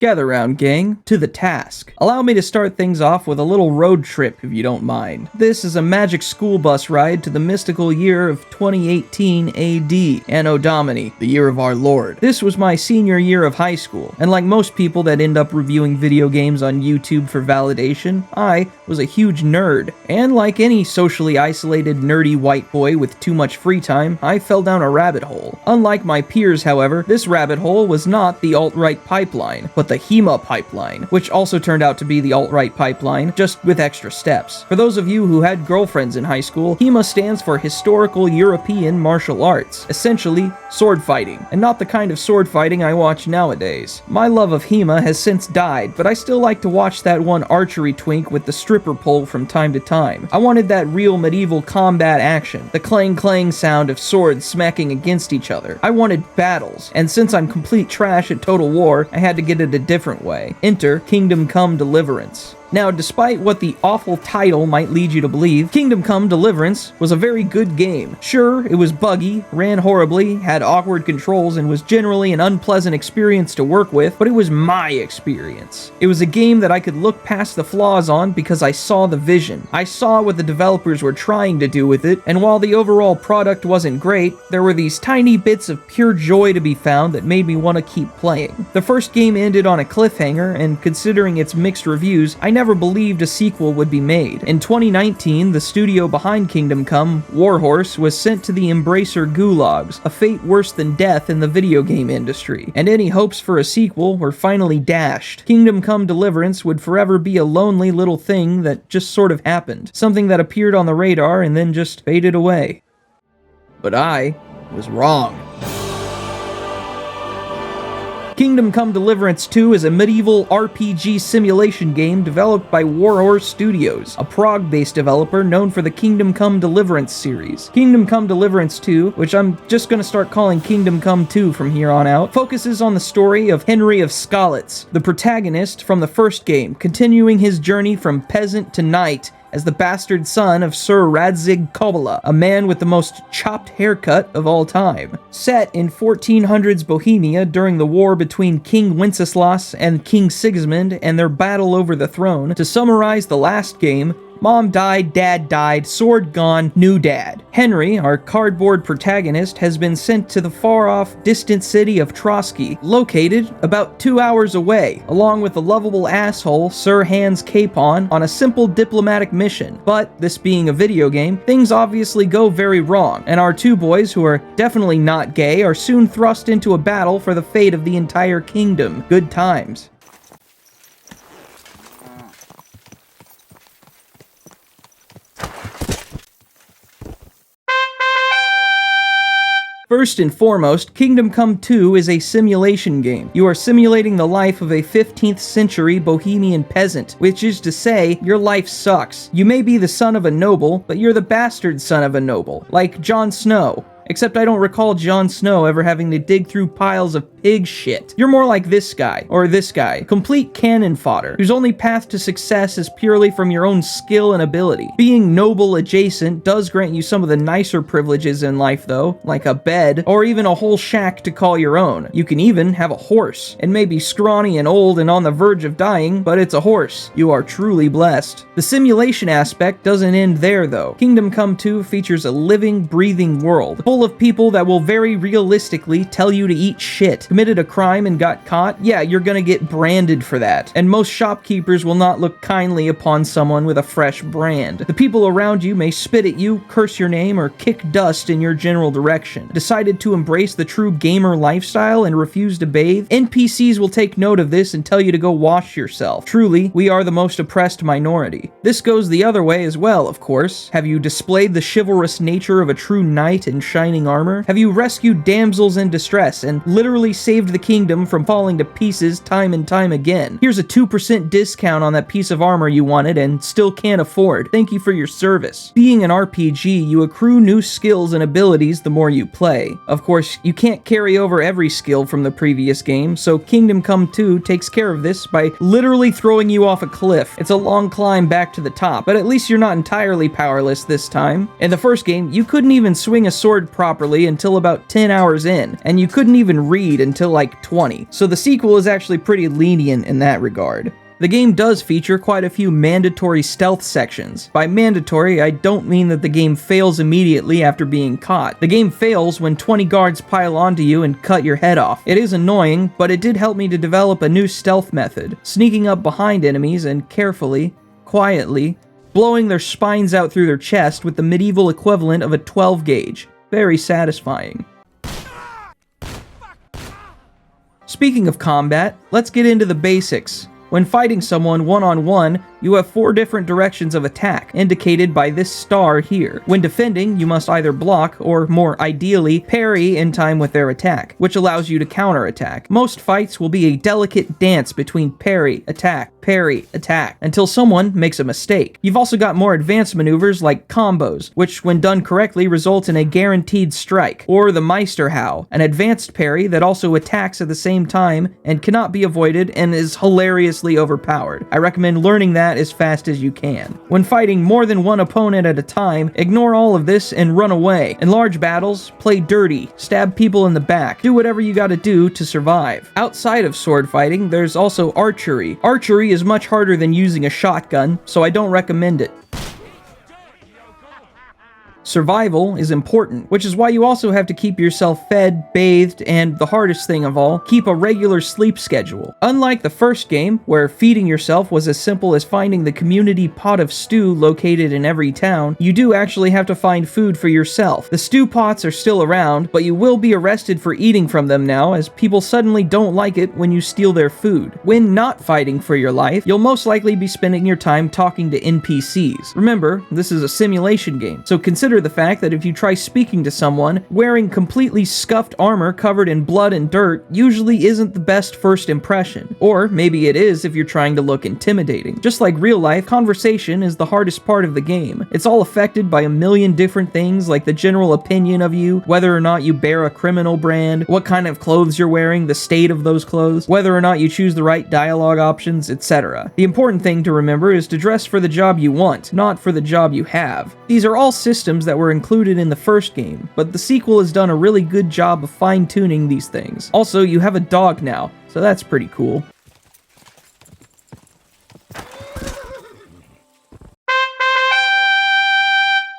Gather round, gang. To the task. Allow me to start things off with a little road trip, if you don't mind. This is a magic school bus ride to the mystical year of 2018 AD, Anno Domini, the year of our Lord. This was my senior year of high school, and like most people that end up reviewing video games on YouTube for validation, I was a huge nerd. And like any socially isolated, nerdy white boy with too much free time, I fell down a rabbit hole. Unlike my peers, however, this rabbit hole was not the alt-right pipeline, but the HEMA pipeline, which also turned out to be the alt-right pipeline, just with extra steps. For those of you who had girlfriends in high school, HEMA stands for Historical European Martial Arts, essentially sword fighting, and not the kind of sword fighting I watch nowadays. My love of HEMA has since died, but I still like to watch that one archery twink with the stripper pole from time to time. I wanted that real medieval combat action, the clang-clang sound of swords smacking against each other. I wanted battles, and since I'm complete trash at Total War, I had to get it a different way. Enter Kingdom Come Deliverance. Now, despite what the awful title might lead you to believe, Kingdom Come Deliverance was a very good game. Sure, it was buggy, ran horribly, had awkward controls, and was generally an unpleasant experience to work with, but it was my experience. It was a game that I could look past the flaws on because I saw the vision. I saw what the developers were trying to do with it, and while the overall product wasn't great, there were these tiny bits of pure joy to be found that made me want to keep playing. The first game ended on a cliffhanger, and considering its mixed reviews, I never believed a sequel would be made. In 2019, the studio behind Kingdom Come, Warhorse, was sent to the Embracer gulags, a fate worse than death in the video game industry, and any hopes for a sequel were finally dashed. Kingdom Come Deliverance would forever be a lonely little thing that just sort of happened, something that appeared on the radar and then just faded away. But I was wrong. Kingdom Come Deliverance 2 is a medieval RPG simulation game developed by Warhorse Studios, a Prague-based developer known for the Kingdom Come Deliverance series. Kingdom Come Deliverance 2, which I'm just gonna start calling Kingdom Come 2 from here on out, focuses on the story of Henry of Skalitz, the protagonist from the first game, continuing his journey from peasant to knight as the bastard son of Sir Radzig Kobyla, a man with the most chopped haircut of all time. Set in 1400s Bohemia during the war between King Wenceslas and King Sigismund and their battle over the throne, to summarize the last game, Mom died, Dad died, sword gone, new dad. Henry, our cardboard protagonist, has been sent to the far-off, distant city of Trotsky, located about 2 hours away, along with the lovable asshole Sir Hans Capon on a simple diplomatic mission. But, this being a video game, things obviously go very wrong, and our two boys, who are definitely not gay, are soon thrust into a battle for the fate of the entire kingdom. Good times. First and foremost, Kingdom Come 2 is a simulation game. You are simulating the life of a 15th century Bohemian peasant, which is to say, your life sucks. You may be the son of a noble, but you're the bastard son of a noble, like Jon Snow. Except I don't recall Jon Snow ever having to dig through piles of pig shit. You're more like this guy, or this guy, complete cannon fodder, whose only path to success is purely from your own skill and ability. Being noble adjacent does grant you some of the nicer privileges in life though, like a bed, or even a whole shack to call your own. You can even have a horse. It may be scrawny and old and on the verge of dying, but it's a horse. You are truly blessed. The simulation aspect doesn't end there though. Kingdom Come 2 features a living, breathing world, full of people that will very realistically tell you to eat shit. Committed a crime and got caught? Yeah, you're gonna get branded for that. And most shopkeepers will not look kindly upon someone with a fresh brand. The people around you may spit at you, curse your name, or kick dust in your general direction. Decided to embrace the true gamer lifestyle and refuse to bathe? NPCs will take note of this and tell you to go wash yourself. Truly, we are the most oppressed minority. This goes the other way as well, of course. Have you displayed the chivalrous nature of a true knight in shining armor? Have you rescued damsels in distress and literally saved the kingdom from falling to pieces time and time again? Here's a 2% discount on that piece of armor you wanted and still can't afford. Thank you for your service. Being an RPG, you accrue new skills and abilities the more you play. Of course, you can't carry over every skill from the previous game, so Kingdom Come 2 takes care of this by literally throwing you off a cliff. It's a long climb back to the top, but at least you're not entirely powerless this time. In the first game, you couldn't even swing a sword sword properly until about 10 hours in, and you couldn't even read until like 20, so the sequel is actually pretty lenient in that regard. The game does feature quite a few mandatory stealth sections. By mandatory, I don't mean that the game fails immediately after being caught. The game fails when 20 guards pile onto you and cut your head off. It is annoying, but it did help me to develop a new stealth method, sneaking up behind enemies and carefully, quietly, blowing their spines out through their chest with the medieval equivalent of a 12 gauge. Very satisfying. Speaking of combat, let's get into the basics. When fighting someone one-on-one, you have 4 different directions of attack, indicated by this star here. When defending, you must either block, or more ideally, parry in time with their attack, which allows you to counterattack. Most fights will be a delicate dance between parry, attack, until someone makes a mistake. You've also got more advanced maneuvers like combos, which when done correctly result in a guaranteed strike, or the Meisterhau, an advanced parry that also attacks at the same time and cannot be avoided and is hilariously overpowered. I recommend learning that as fast as you can. When fighting more than one opponent at a time, ignore all of this and run away. In large battles, play dirty, stab people in the back, do whatever you gotta do to survive. Outside of sword fighting, there's also archery. Archery is much harder than using a shotgun, so I don't recommend it. Survival is important, which is why you also have to keep yourself fed, bathed, and the hardest thing of all, keep a regular sleep schedule. Unlike the first game, where feeding yourself was as simple as finding the community pot of stew located in every town, you do actually have to find food for yourself. The stew pots are still around, but you will be arrested for eating from them now, as people suddenly don't like it when you steal their food. When not fighting for your life, you'll most likely be spending your time talking to NPCs. Remember, this is a simulation game, so consider the fact that if you try speaking to someone, wearing completely scuffed armor covered in blood and dirt usually isn't the best first impression. Or maybe it is if you're trying to look intimidating. Just like real life, conversation is the hardest part of the game. It's all affected by a million different things like the general opinion of you, whether or not you bear a criminal brand, what kind of clothes you're wearing, the state of those clothes, whether or not you choose the right dialogue options, etc. The important thing to remember is to dress for the job you want, not for the job you have. These are all systems that were included in the first game, but the sequel has done a really good job of fine-tuning these things. Also, you have a dog now, so that's pretty cool.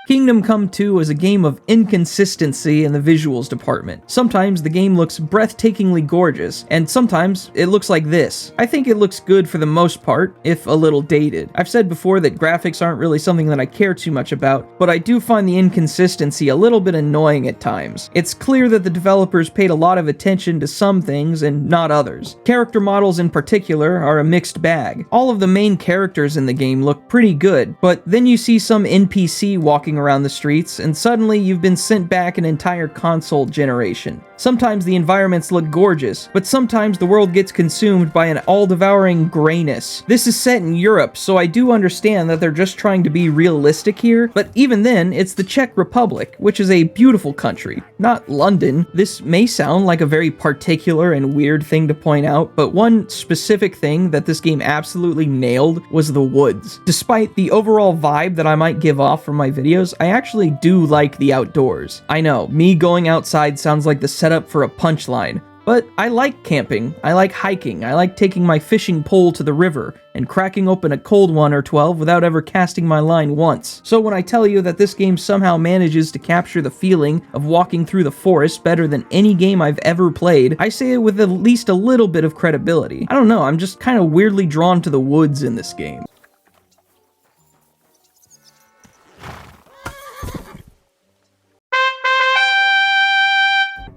Kingdom Come 2 is a game of inconsistency in the visuals department. Sometimes the game looks breathtakingly gorgeous, and sometimes it looks like this. I think it looks good for the most part, if a little dated. I've said before that graphics aren't really something that I care too much about, but I do find the inconsistency a little bit annoying at times. It's clear that the developers paid a lot of attention to some things and not others. Character models in particular are a mixed bag. All of the main characters in the game look pretty good, but then you see some NPC walking around the streets, and suddenly you've been sent back an entire console generation. Sometimes the environments look gorgeous, but sometimes the world gets consumed by an all-devouring grayness. This is set in Europe, so I do understand that they're just trying to be realistic here, but even then, it's the Czech Republic, which is a beautiful country, not London. This may sound like a very particular and weird thing to point out, but one specific thing that this game absolutely nailed was the woods. Despite the overall vibe that I might give off from my videos, I actually do like the outdoors. I know, me going outside sounds like the setup for a punchline, but I like camping, I like hiking, I like taking my fishing pole to the river and cracking open a cold one or 12 without ever casting my line once. So when I tell you that this game somehow manages to capture the feeling of walking through the forest better than any game I've ever played, I say it with at least a little bit of credibility. I don't know, I'm just kind of weirdly drawn to the woods in this game.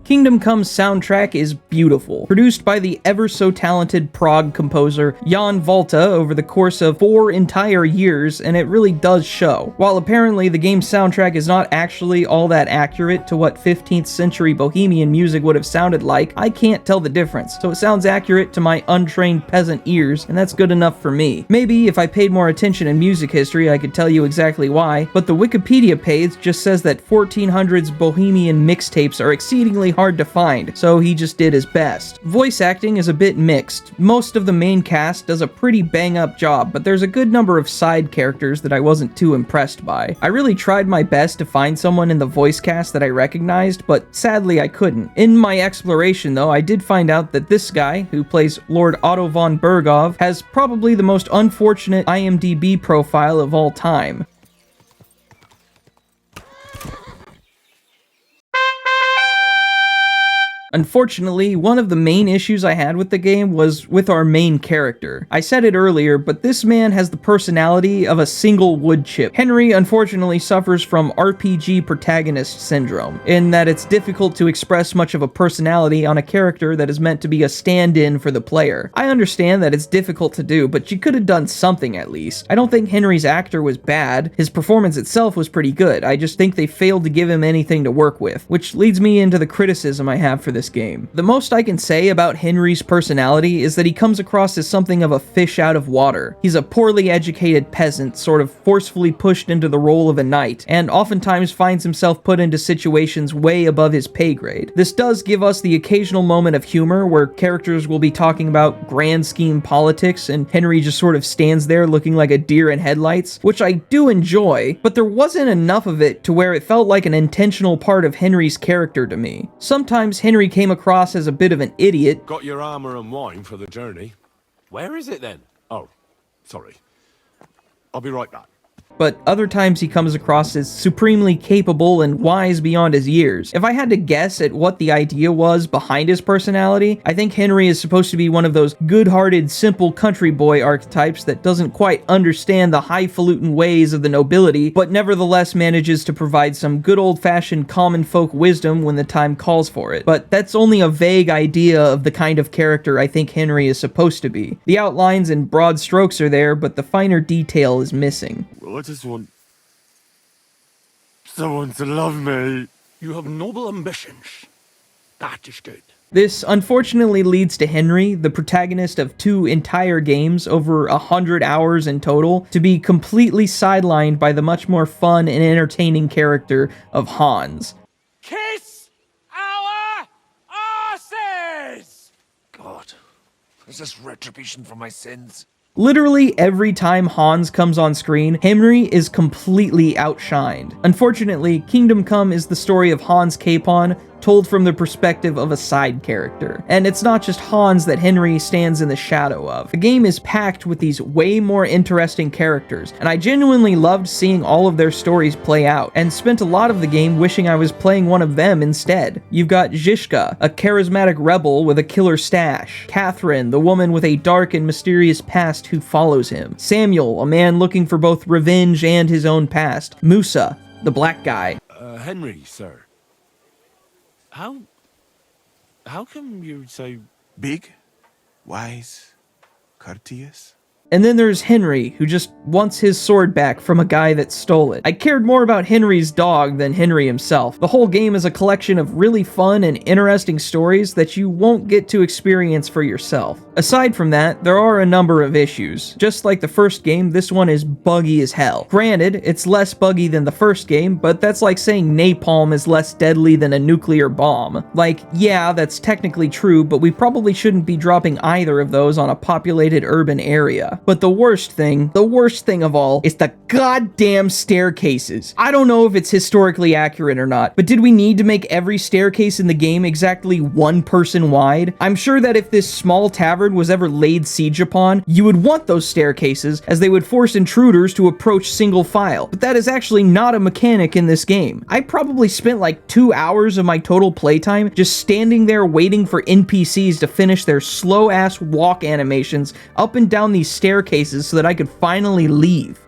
Kingdom Come's soundtrack is beautiful, produced by the ever-so-talented Prague composer Jan Volta over the course of 4 entire years, and it really does show. While apparently the game's soundtrack is not actually all that accurate to what 15th century Bohemian music would have sounded like, I can't tell the difference, so it sounds accurate to my untrained peasant ears, and that's good enough for me. Maybe if I paid more attention in music history I could tell you exactly why, but the Wikipedia page just says that 1400s Bohemian mixtapes are exceedingly hard hard to find, so he just did his best. Voice acting is a bit mixed. Most of the main cast does a pretty bang-up job, but there's a good number of side characters that I wasn't too impressed by. I really tried my best to find someone in the voice cast that I recognized, but sadly I couldn't. In my exploration though, I did find out that this guy, who plays Lord Otto von Bergov, has probably the most unfortunate IMDb profile of all time. Unfortunately, one of the main issues I had with the game was with our main character. I said it earlier, but this man has the personality of a single wood chip. Henry unfortunately suffers from RPG protagonist syndrome, in that it's difficult to express much of a personality on a character that is meant to be a stand-in for the player. I understand that it's difficult to do, but you could have done something at least. I don't think Henry's actor was bad. His performance itself was pretty good. I just think they failed to give him anything to work with, which leads me into the criticism I have for this game. The most I can say about Henry's personality is that he comes across as something of a fish out of water. He's a poorly educated peasant, sort of forcefully pushed into the role of a knight, and oftentimes finds himself put into situations way above his pay grade. This does give us the occasional moment of humor where characters will be talking about grand scheme politics and Henry just sort of stands there looking like a deer in headlights, which I do enjoy, but there wasn't enough of it to where it felt like an intentional part of Henry's character to me. Sometimes Henry came across as a bit of an idiot. Got your armor and wine for the journey. Where is it then? Oh, sorry. I'll be right back. But other times he comes across as supremely capable and wise beyond his years. If I had to guess at what the idea was behind his personality, I think Henry is supposed to be one of those good-hearted, simple country boy archetypes that doesn't quite understand the highfalutin ways of the nobility, but nevertheless manages to provide some good old-fashioned common folk wisdom when the time calls for it. But that's only a vague idea of the kind of character I think Henry is supposed to be. The outlines and broad strokes are there, but the finer detail is missing. Well, I just want someone to love me. You have noble ambitions. That is good. This unfortunately leads to Henry, the protagonist of 2 entire games, over 100 hours in total, to be completely sidelined by the much more fun and entertaining character of Hans. Kiss our asses! God, is this retribution for my sins? Literally every time Hans comes on screen, Henry is completely outshined. Unfortunately, Kingdom Come is the story of Hans Capon, told from the perspective of a side character. And it's not just Hans that Henry stands in the shadow of. The game is packed with these way more interesting characters, and I genuinely loved seeing all of their stories play out, and spent a lot of the game wishing I was playing one of them instead. You've got Zizka, a charismatic rebel with a killer stash. Catherine, the woman with a dark and mysterious past who follows him. Samuel, a man looking for both revenge and his own past. Musa, the black guy. Henry, sir. How come you're so Big, wise, courteous. And then there's Henry, who just wants his sword back from a guy that stole it. I cared more about Henry's dog than Henry himself. The whole game is a collection of really fun and interesting stories that you won't get to experience for yourself. Aside from that, there are a number of issues. Just like the first game, this one is buggy as hell. Granted, it's less buggy than the first game, but that's like saying napalm is less deadly than a nuclear bomb. Like, yeah, that's technically true, but we probably shouldn't be dropping either of those on a populated urban area. But the worst thing of all, is the goddamn staircases. I don't know if it's historically accurate or not, but did we need to make every staircase in the game exactly 1 person wide? I'm sure that if this small tavern was ever laid siege upon, you would want those staircases, as they would force intruders to approach single file. But that is actually not a mechanic in this game. I probably spent like 2 hours of my total playtime just standing there waiting for NPCs to finish their slow-ass walk animations up and down these staircases so that I could finally leave.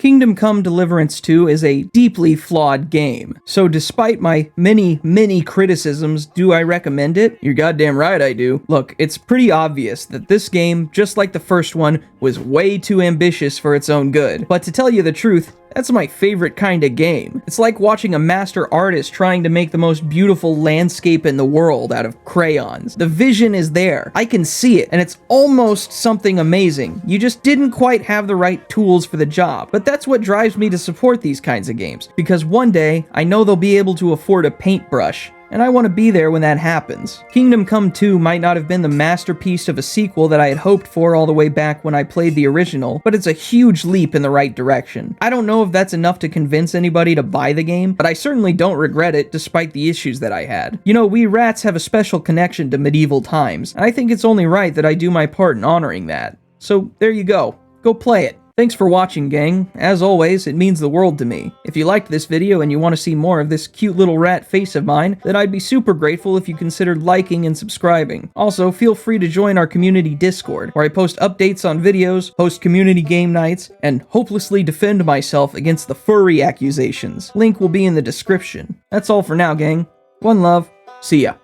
Kingdom Come Deliverance 2 is a deeply flawed game, so despite my many criticisms, do I recommend it? You're goddamn right I do. Look, it's pretty obvious that this game, just like the first one, was way too ambitious for its own good. But to tell you the truth, That's my favorite kind of game. It's like watching a master artist trying to make the most beautiful landscape in the world out of crayons. The vision is there. I can see it, and it's almost something amazing. You just didn't quite have the right tools for the job. But that's what drives me to support these kinds of games, because one day, I know they'll be able to afford a paintbrush, and I want to be there when that happens. Kingdom Come 2 might not have been the masterpiece of a sequel that I had hoped for all the way back when I played the original, but it's a huge leap in the right direction. I don't know if that's enough to convince anybody to buy the game, but I certainly don't regret it despite the issues that I had. You know, we rats have a special connection to medieval times, and I think it's only right that I do my part in honoring that. So there you go. Go play it. Thanks for watching, gang. As always, it means the world to me. If you liked this video and you want to see more of this cute little rat face of mine, then I'd be super grateful if you considered liking and subscribing. Also, feel free to join our community Discord, where I post updates on videos, host community game nights, and hopelessly defend myself against the furry accusations. Link will be in the description. That's all for now, gang. One love. See ya.